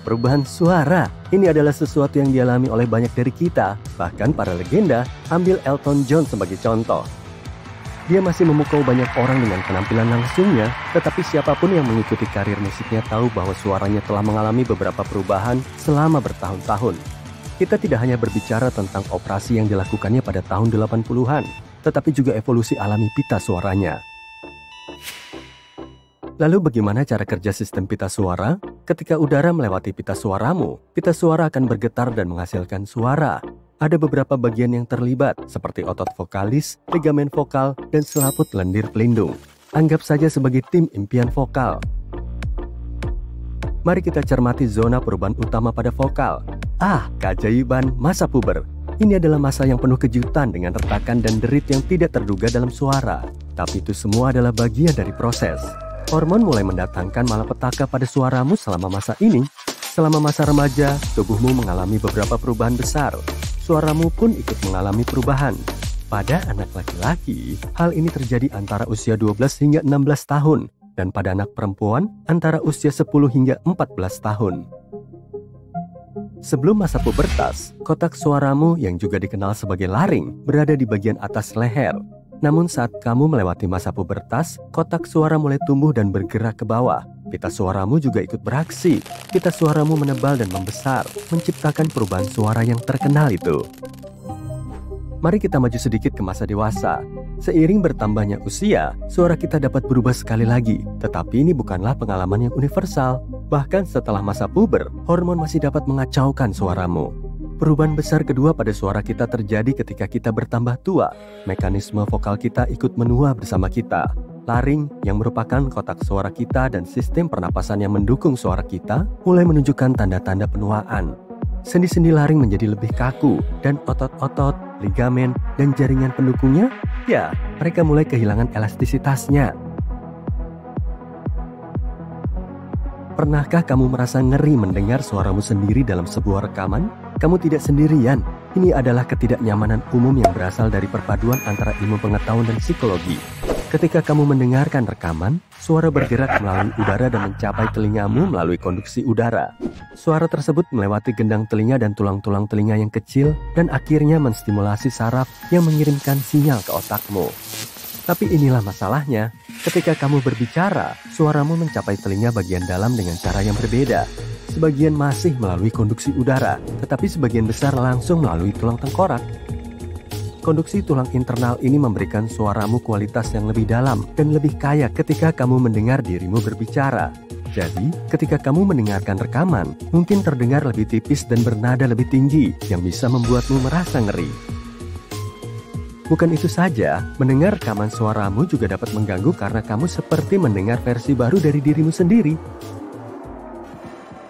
Perubahan suara. Ini adalah sesuatu yang dialami oleh banyak dari kita, bahkan para legenda. Ambil Elton John sebagai contoh. Dia masih memukau banyak orang dengan penampilan langsungnya, tetapi siapapun yang mengikuti karir musiknya tahu bahwa suaranya telah mengalami beberapa perubahan selama bertahun-tahun. Kita tidak hanya berbicara tentang operasi yang dilakukannya pada tahun 80-an, tetapi juga evolusi alami pita suaranya. Lalu bagaimana cara kerja sistem pita suara? Ketika udara melewati pita suaramu, pita suara akan bergetar dan menghasilkan suara. Ada beberapa bagian yang terlibat, seperti otot vokalis, ligamen vokal, dan selaput lendir pelindung. Anggap saja sebagai tim impian vokal. Mari kita cermati zona perubahan utama pada vokal. Keajaiban masa puber. Ini adalah masa yang penuh kejutan dengan retakan dan derit yang tidak terduga dalam suara. Tapi itu semua adalah bagian dari proses. Hormon mulai mendatangkan malapetaka pada suaramu selama masa ini. Selama masa remaja, tubuhmu mengalami beberapa perubahan besar. Suaramu pun ikut mengalami perubahan. Pada anak laki-laki, hal ini terjadi antara usia 12 hingga 16 tahun. Dan pada anak perempuan, antara usia 10 hingga 14 tahun. Sebelum masa pubertas, kotak suaramu yang juga dikenal sebagai laring berada di bagian atas leher. Namun saat kamu melewati masa pubertas, kotak suara mulai tumbuh dan bergerak ke bawah. Pita suaramu juga ikut beraksi. Pita suaramu menebal dan membesar, menciptakan perubahan suara yang terkenal itu. Mari kita maju sedikit ke masa dewasa. Seiring bertambahnya usia, suara kita dapat berubah sekali lagi. Tetapi ini bukanlah pengalaman yang universal. Bahkan setelah masa puber, hormon masih dapat mengacaukan suaramu. Perubahan besar kedua pada suara kita terjadi ketika kita bertambah tua. Mekanisme vokal kita ikut menua bersama kita. Laring, yang merupakan kotak suara kita dan sistem pernapasan yang mendukung suara kita, mulai menunjukkan tanda-tanda penuaan. Sendi-sendi laring menjadi lebih kaku, dan otot-otot, ligamen, dan jaringan pendukungnya, mereka mulai kehilangan elastisitasnya. Pernahkah kamu merasa ngeri mendengar suaramu sendiri dalam sebuah rekaman? Kamu tidak sendirian. Ini adalah ketidaknyamanan umum yang berasal dari perpaduan antara ilmu pengetahuan dan psikologi. Ketika kamu mendengarkan rekaman, suara bergerak melalui udara dan mencapai telingamu melalui konduksi udara. Suara tersebut melewati gendang telinga dan tulang-tulang telinga yang kecil dan akhirnya menstimulasi saraf yang mengirimkan sinyal ke otakmu. Tapi inilah masalahnya, ketika kamu berbicara, suaramu mencapai telinga bagian dalam dengan cara yang berbeda. Sebagian masih melalui konduksi udara, tetapi sebagian besar langsung melalui tulang tengkorak. Konduksi tulang internal ini memberikan suaramu kualitas yang lebih dalam dan lebih kaya ketika kamu mendengar dirimu berbicara. Jadi, ketika kamu mendengarkan rekaman, mungkin terdengar lebih tipis dan bernada lebih tinggi, yang bisa membuatmu merasa ngeri. Bukan itu saja, mendengar rekaman suaramu juga dapat mengganggu karena kamu seperti mendengar versi baru dari dirimu sendiri.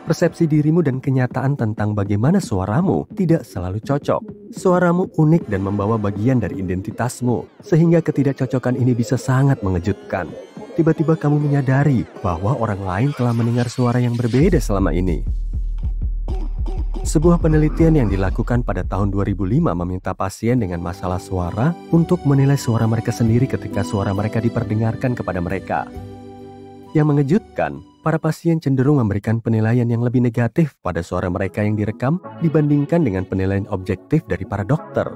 Persepsi dirimu dan kenyataan tentang bagaimana suaramu tidak selalu cocok. Suaramu unik dan membawa bagian dari identitasmu, sehingga ketidakcocokan ini bisa sangat mengejutkan. Tiba-tiba kamu menyadari bahwa orang lain telah mendengar suara yang berbeda selama ini. Sebuah penelitian yang dilakukan pada tahun 2005 meminta pasien dengan masalah suara untuk menilai suara mereka sendiri ketika suara mereka diperdengarkan kepada mereka. Yang mengejutkan, para pasien cenderung memberikan penilaian yang lebih negatif pada suara mereka yang direkam dibandingkan dengan penilaian objektif dari para dokter.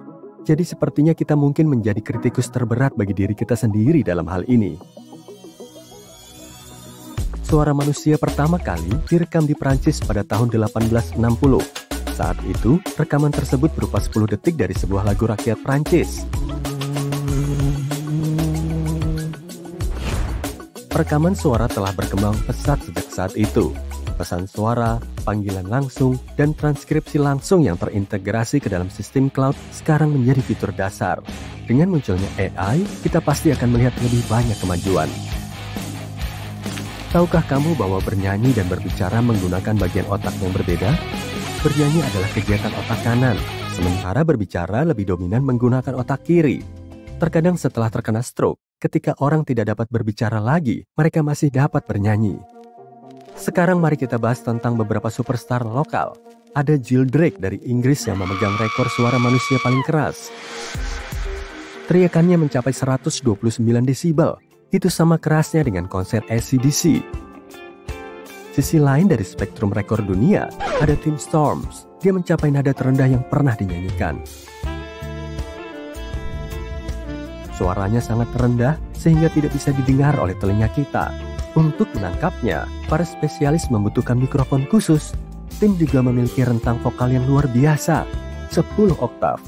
Jadi sepertinya kita mungkin menjadi kritikus terberat bagi diri kita sendiri dalam hal ini. Suara manusia pertama kali direkam di Prancis pada tahun 1860. Saat itu, rekaman tersebut berupa 10 detik dari sebuah lagu rakyat Prancis. Rekaman suara telah berkembang pesat sejak saat itu. Pesan suara, panggilan langsung, dan transkripsi langsung yang terintegrasi ke dalam sistem cloud sekarang menjadi fitur dasar. Dengan munculnya AI, kita pasti akan melihat lebih banyak kemajuan. Tahukah kamu bahwa bernyanyi dan berbicara menggunakan bagian otak yang berbeda? Bernyanyi adalah kegiatan otak kanan, sementara berbicara lebih dominan menggunakan otak kiri. Terkadang setelah terkena stroke, ketika orang tidak dapat berbicara lagi, mereka masih dapat bernyanyi. Sekarang mari kita bahas tentang beberapa superstar lokal. Ada Jill Drake dari Inggris yang memegang rekor suara manusia paling keras. Teriakannya mencapai 129 desibel. Itu sama kerasnya dengan konser AC/DC. Sisi lain dari spektrum rekor dunia, ada Tim Storms. Dia mencapai nada terendah yang pernah dinyanyikan. Suaranya sangat rendah sehingga tidak bisa didengar oleh telinga kita. Untuk menangkapnya, para spesialis membutuhkan mikrofon khusus. Tim juga memiliki rentang vokal yang luar biasa, 10 oktav.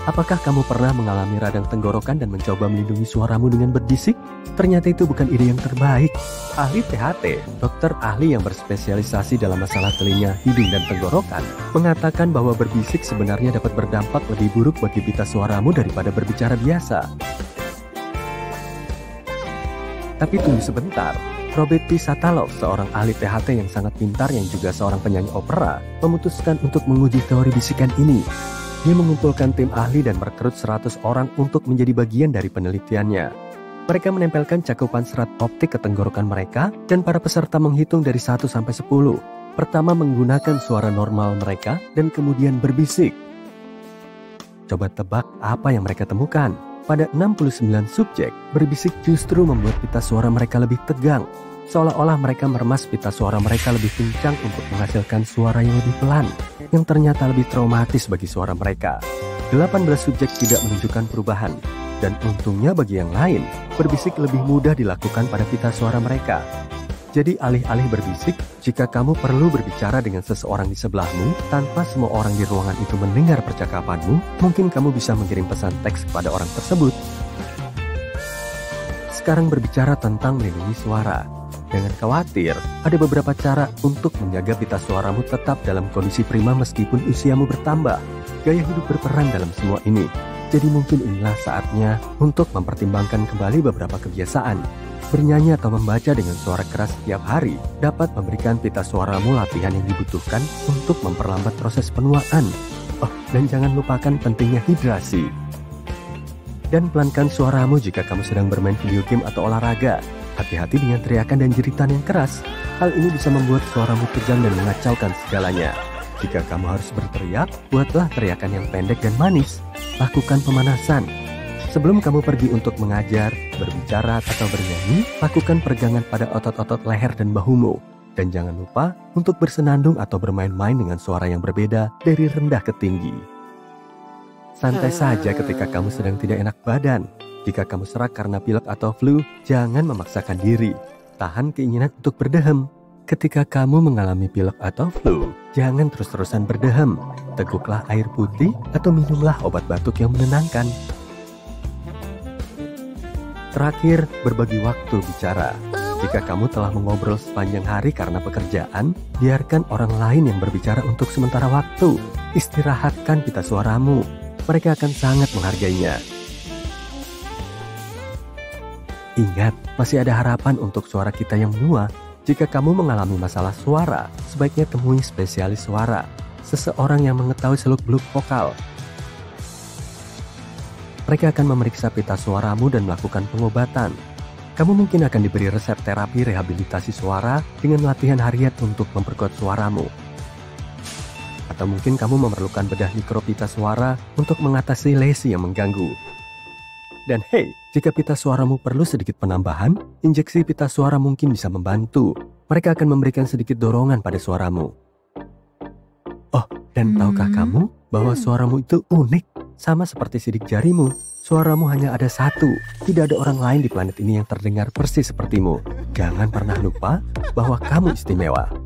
Apakah kamu pernah mengalami radang tenggorokan dan mencoba melindungi suaramu dengan berbisik? Ternyata itu bukan ide yang terbaik. Ahli THT, dokter ahli yang berspesialisasi dalam masalah telinga, hidung, dan tenggorokan, mengatakan bahwa berbisik sebenarnya dapat berdampak lebih buruk bagi pita suaramu daripada berbicara biasa. Tapi tunggu sebentar. Robert P. Satalov, seorang ahli THT yang sangat pintar yang juga seorang penyanyi opera, memutuskan untuk menguji teori bisikan ini. Dia mengumpulkan tim ahli dan merekrut 100 orang untuk menjadi bagian dari penelitiannya. Mereka menempelkan cakupan serat optik ke tenggorokan mereka dan para peserta menghitung dari 1 sampai 10. Pertama menggunakan suara normal mereka dan kemudian berbisik. Coba tebak apa yang mereka temukan. Pada 69 subjek, berbisik justru membuat pita suara mereka lebih tegang. Seolah-olah mereka meremas pita suara mereka lebih kencang untuk menghasilkan suara yang lebih pelan, yang ternyata lebih traumatis bagi suara mereka. 18 subjek tidak menunjukkan perubahan, dan untungnya bagi yang lain, berbisik lebih mudah dilakukan pada pita suara mereka. Jadi alih-alih berbisik, jika kamu perlu berbicara dengan seseorang di sebelahmu, tanpa semua orang di ruangan itu mendengar percakapanmu, mungkin kamu bisa mengirim pesan teks kepada orang tersebut. Sekarang berbicara tentang melindungi suara. Jangan khawatir, ada beberapa cara untuk menjaga pita suaramu tetap dalam kondisi prima meskipun usiamu bertambah. Gaya hidup berperan dalam semua ini. Jadi mungkin inilah saatnya untuk mempertimbangkan kembali beberapa kebiasaan. Bernyanyi atau membaca dengan suara keras setiap hari dapat memberikan pita suaramu latihan yang dibutuhkan untuk memperlambat proses penuaan. Oh, dan jangan lupakan pentingnya hidrasi. Dan pelankan suaramu jika kamu sedang bermain video game atau olahraga. Hati-hati dengan teriakan dan jeritan yang keras. Hal ini bisa membuat suaramu tegang dan mengacaukan segalanya. Jika kamu harus berteriak, buatlah teriakan yang pendek dan manis. Lakukan pemanasan. Sebelum kamu pergi untuk mengajar, berbicara, atau bernyanyi, lakukan peregangan pada otot-otot leher dan bahumu. Dan jangan lupa untuk bersenandung atau bermain-main dengan suara yang berbeda dari rendah ke tinggi. Santai saja ketika kamu sedang tidak enak badan. Jika kamu serak karena pilek atau flu, jangan memaksakan diri. Tahan keinginan untuk berdehem. Ketika kamu mengalami pilek atau flu, jangan terus-terusan berdehem. Teguklah air putih atau minumlah obat batuk yang menenangkan. Terakhir, berbagi waktu bicara. Jika kamu telah mengobrol sepanjang hari karena pekerjaan, biarkan orang lain yang berbicara untuk sementara waktu. Istirahatkan pita suaramu. Mereka akan sangat menghargainya. Ingat, masih ada harapan untuk suara kita yang menua. Jika kamu mengalami masalah suara, sebaiknya temui spesialis suara, seseorang yang mengetahui seluk-beluk vokal. Mereka akan memeriksa pita suaramu dan melakukan pengobatan. Kamu mungkin akan diberi resep terapi rehabilitasi suara dengan latihan harian untuk memperkuat suaramu. Atau mungkin kamu memerlukan bedah mikropita suara untuk mengatasi lesi yang mengganggu. Dan hey, jika pita suaramu perlu sedikit penambahan, injeksi pita suara mungkin bisa membantu. Mereka akan memberikan sedikit dorongan pada suaramu. Oh, dan tahukah kamu bahwa suaramu itu unik? Sama seperti sidik jarimu, suaramu hanya ada satu. Tidak ada orang lain di planet ini yang terdengar persis sepertimu. Jangan pernah lupa bahwa kamu istimewa.